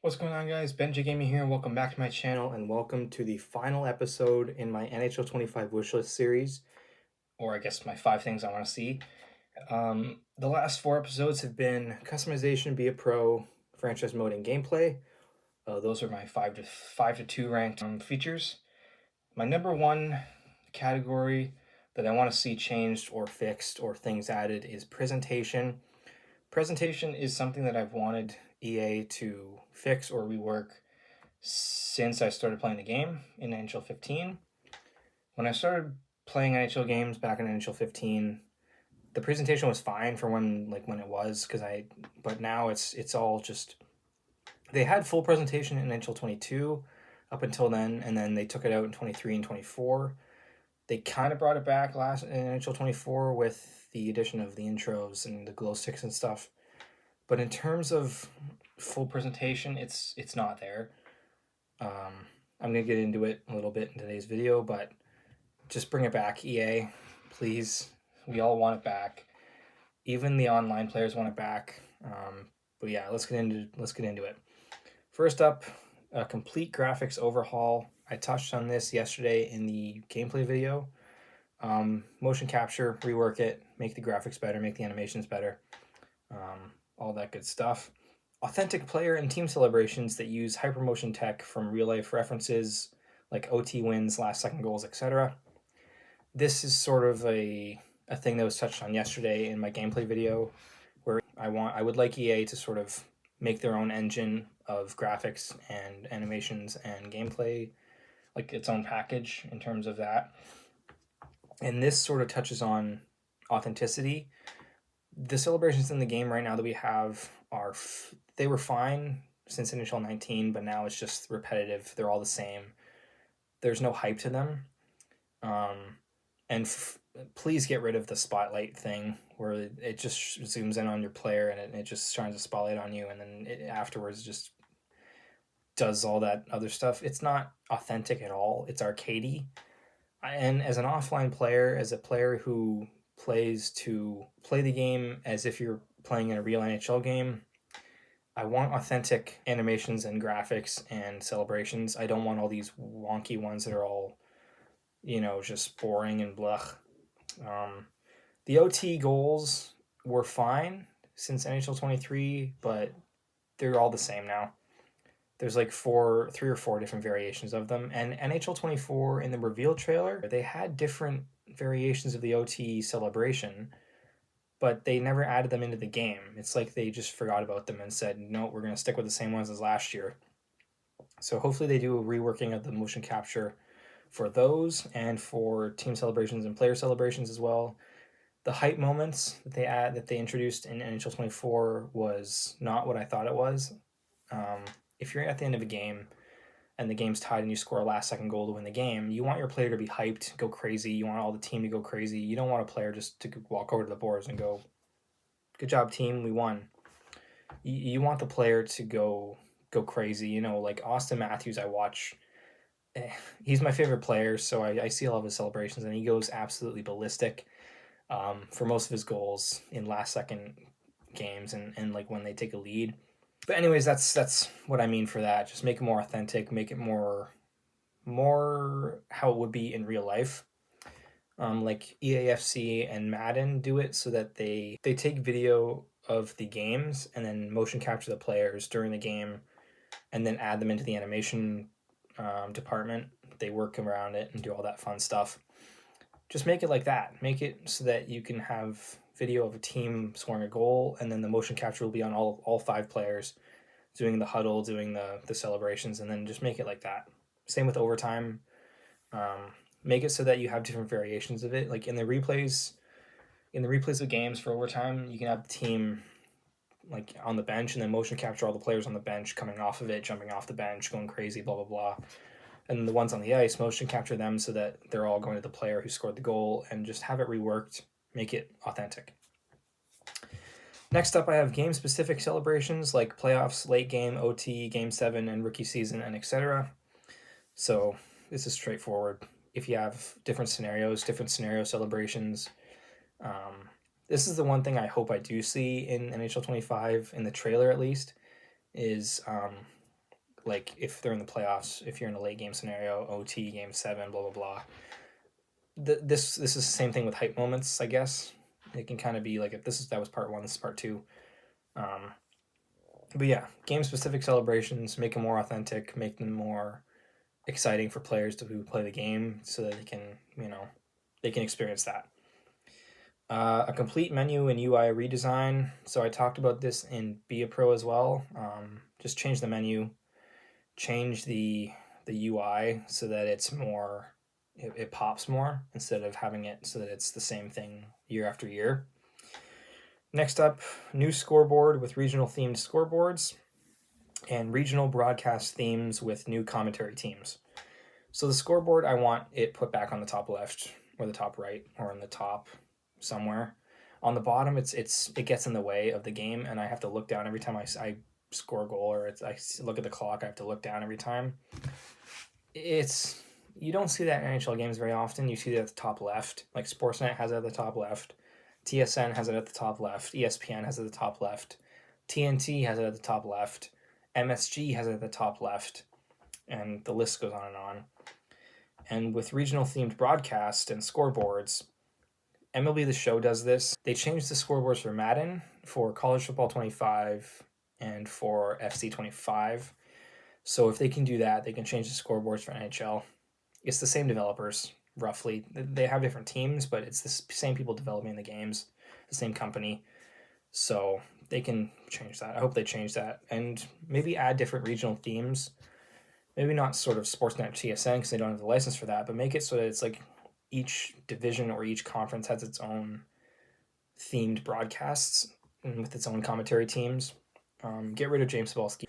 What's going on, guys? Ben J Gaming here, and welcome back to my channel, and welcome to the final episode in my NHL 25 wishlist series, or I guess my 5 things I want to see. The last 4 episodes have been customization, be a pro, franchise mode, and gameplay. Those are my 5 to 2 ranked features. My number 1 category that I want to see changed or fixed or things added is presentation. Presentation is something that I've wanted EA to fix or rework since I started playing the game in NHL 15. When I started playing NHL games back in NHL 15, the presentation was fine for when it was but now it's all just, they had full presentation in NHL 22 up until then, and then they took it out in 23 and 24. They kind of brought it back last in NHL 24 with the addition of the intros and the glow sticks and stuff. But in terms of full presentation, it's not there. I'm going to get into it a little bit in today's video, but just bring it back, EA, please. We all want it back. Even the online players want it back. But yeah, let's get into it. First up, a complete graphics overhaul. I touched on this yesterday in the gameplay video. Motion capture, rework it, make the graphics better, make the animations better, all that good stuff. Authentic player and team celebrations that use hypermotion tech from real-life references like OT wins, last-second goals, etc. This is sort of a thing that was touched on yesterday in my gameplay video, where I would like EA to sort of make their own engine of graphics and animations and gameplay, like its own package in terms of that. And this sort of touches on authenticity. The celebrations in the game right now that we have they were fine since NHL 19, but now it's just repetitive. They're all the same. There's no hype to them. And please get rid of the spotlight thing where it just zooms in on your player and it just shines a spotlight on you, and then it afterwards just does all that other stuff. It's not authentic at all. It's arcadey. And as an offline player, as a player who plays to play the game as if you're playing in a real NHL game, I want authentic animations and graphics and celebrations. I don't want all these wonky ones that are all, just boring and blah. The OT goals were fine since NHL 23, but they're all the same now. There's like 3 or 4 different variations of them. And NHL 24 in the reveal trailer, they had different variations of the OT celebration, but they never added them into the game. It's like they just forgot about them and said, no, we're going to stick with the same ones as last year. So hopefully they do a reworking of the motion capture for those and for team celebrations and player celebrations as well. The hype moments that they introduced in NHL 24 was not what I thought it was. If you're at the end of a game and the game's tied and you score a last-second goal to win the game, you want your player to be hyped, go crazy. You want all the team to go crazy. You don't want a player just to walk over to the boards and go, good job, team, we won. You want the player to go crazy. Like Austin Matthews, I watch. He's my favorite player, so I see all of his celebrations, and he goes absolutely ballistic for most of his goals in last-second games and like when they take a lead. But anyways, that's what I mean for that. Just make it more authentic, make it more how it would be in real life. Like EAFC and Madden do it so that they take video of the games and then motion capture the players during the game and then add them into the animation department. They work around it and do all that fun stuff. Just make it like that. Make it so that you can have video of a team scoring a goal, and then the motion capture will be on all 5 players doing the huddle, doing the celebrations, and then just make it like that. Same with overtime. Make it so that you have different variations of it. Like in the replays of games for overtime, you can have the team like on the bench and then motion capture all the players on the bench coming off of it, jumping off the bench, going crazy, blah, blah, blah. And the ones on the ice, motion capture them so that they're all going to the player who scored the goal, and just have it reworked, make it authentic. Next up, I have game-specific celebrations like playoffs, late game, OT, Game 7, and rookie season, and etc. So this is straightforward. If you have different scenario celebrations, this is the one thing I hope I do see in NHL 25, in the trailer at least, is like if they're in the playoffs, if you're in a late game scenario, OT, game 7, blah, blah, blah. This is the same thing with hype moments, I guess. It can kind of be like, if that was part 1, this is part 2. But yeah, game-specific celebrations, make them more authentic, make them more exciting for players who play the game so that they can experience that. A complete menu and UI redesign. So I talked about this in Be a Pro as well. Just change the menu, change the UI so that it's more, it pops more instead of having it so that it's the same thing year after year. Next up, new scoreboard with regional themed scoreboards and regional broadcast themes with new commentary teams. So the scoreboard, I want it put back on the top left or the top right or in the top somewhere. On the bottom, it gets in the way of the game, and I have to look down every time I score a goal or I look at the clock. I have to look down every time. You don't see that in NHL games very often. You see it at the top left. Like Sportsnet has it at the top left. TSN has it at the top left. ESPN has it at the top left. TNT has it at the top left. MSG has it at the top left. And the list goes on and on. And with regional themed broadcast and scoreboards, MLB The Show does this. They changed the scoreboards for Madden, for College Football 25, and for FC 25. So if they can do that, they can change the scoreboards for NHL. It's the same developers, roughly. They have different teams, but it's the same people developing the games, the same company. So they can change that. I hope they change that. And maybe add different regional themes. Maybe not sort of Sportsnet or TSN because they don't have the license for that, but make it so that it's like each division or each conference has its own themed broadcasts and with its own commentary teams. Get rid of James Cebulski.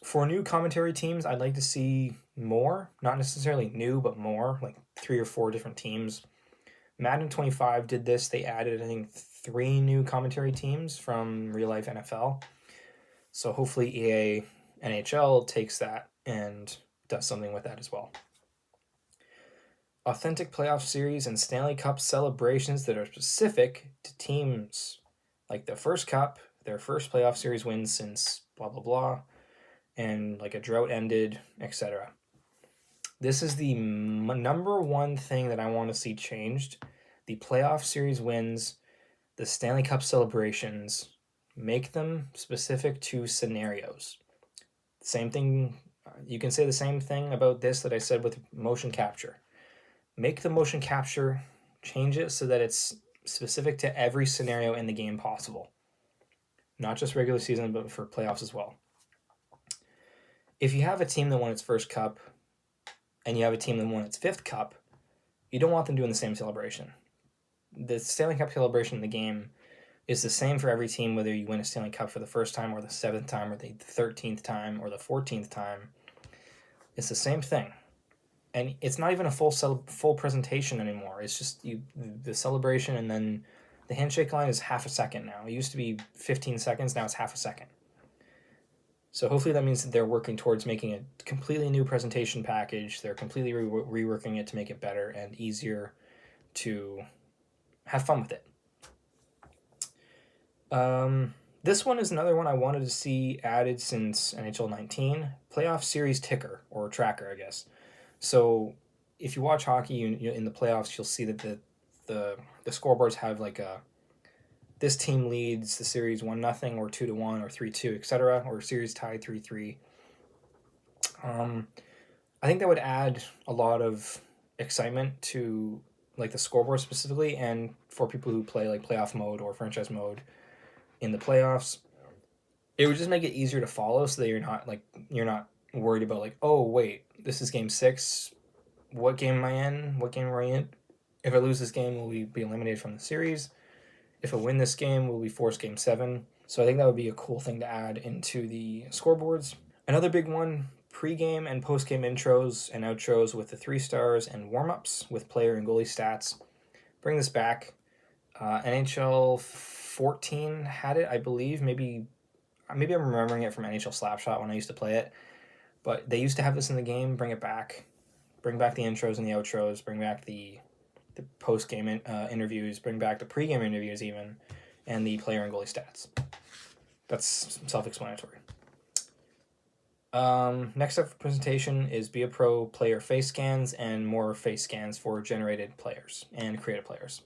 For new commentary teams, I'd like to see more, not necessarily new, but more, like 3 or 4 different teams. Madden 25 did this. They added, I think, 3 new commentary teams from real life NFL. So hopefully EA NHL takes that and does something with that as well. Authentic playoff series and Stanley Cup celebrations that are specific to teams. Like the first cup, their first playoff series win since blah, blah, blah. And like a drought ended, etc. This is the number one thing that I want to see changed. The playoff series wins, the Stanley Cup celebrations, make them specific to scenarios. Same thing, you can say the same thing about this that I said with motion capture. Make the motion capture, change it so that it's specific to every scenario in the game possible. Not just regular season, but for playoffs as well. If you have a team that won its first cup and you have a team that won its 5th cup, you don't want them doing the same celebration. The Stanley Cup celebration in the game is the same for every team, whether you win a Stanley Cup for the first time or the 7th time or the 13th time or the 14th time. It's the same thing. And it's not even a full presentation anymore. It's just the celebration, and then the handshake line is half a second now. It used to be 15 seconds, now it's half a second. So hopefully that means that they're working towards making a completely new presentation package. They're completely reworking it to make it better and easier to have fun with it. This one is another one I wanted to see added since NHL 19. Playoff series ticker, or tracker, I guess. So if you watch hockey, you in the playoffs, you'll see that the scoreboards have like this team leads the series 1-0 or 2-1 or 3-2, etc., or series tied 3-3. I think that would add a lot of excitement to like the scoreboard specifically, and for people who play like playoff mode or franchise mode in the playoffs. It would just make it easier to follow, so that you're not worried about like, oh wait, this is game 6. What game am I in? What game are I in? If I lose this game, will we be eliminated from the series? If I win this game, will we force game 7? So I think that would be a cool thing to add into the scoreboards. Another big one, pre-game and post-game intros and outros with the 3 stars and warm-ups with player and goalie stats. Bring this back. NHL 14 had it, I believe. Maybe I'm remembering it from NHL Slapshot when I used to play it. But they used to have this in the game. Bring it back. Bring back the intros and the outros. Bring back the post-game interviews. Bring back the pre-game interviews even. And the player and goalie stats. That's self-explanatory. Next up for presentation is Be a Pro player face scans and more face scans for generated players and creative players.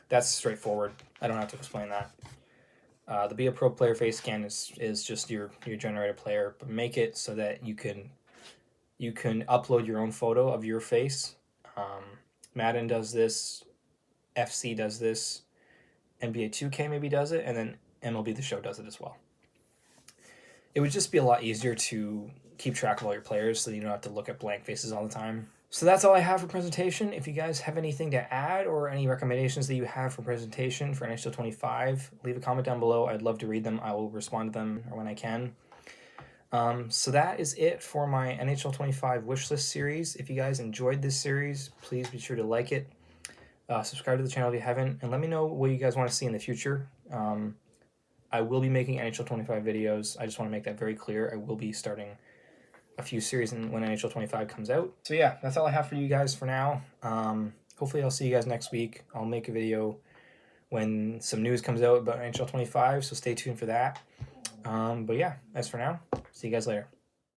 That's straightforward. I don't have to explain that. The Be a Pro player face scan is just your generated player, but make it so that you can upload your own photo of your face. Madden does this, FC does this, NBA 2K maybe does it, and then MLB The Show does it as well. It would just be a lot easier to keep track of all your players so you don't have to look at blank faces all the time. So that's all I have for presentation. If you guys have anything to add or any recommendations that you have for presentation for NHL 25, leave a comment down below. I'd love to read them. I will respond to them when I can. So that is it for my NHL 25 wishlist series. If you guys enjoyed this series, please be sure to like it. Subscribe to the channel if you haven't, and let me know what you guys want to see in the future. I will be making NHL 25 videos. I just want to make that very clear. I will be starting a few series when NHL 25 comes out. So yeah, that's all I have for you guys for now. Hopefully I'll see you guys next week. I'll make a video when some news comes out about NHL 25, so stay tuned for that. But yeah, as for now, see you guys later.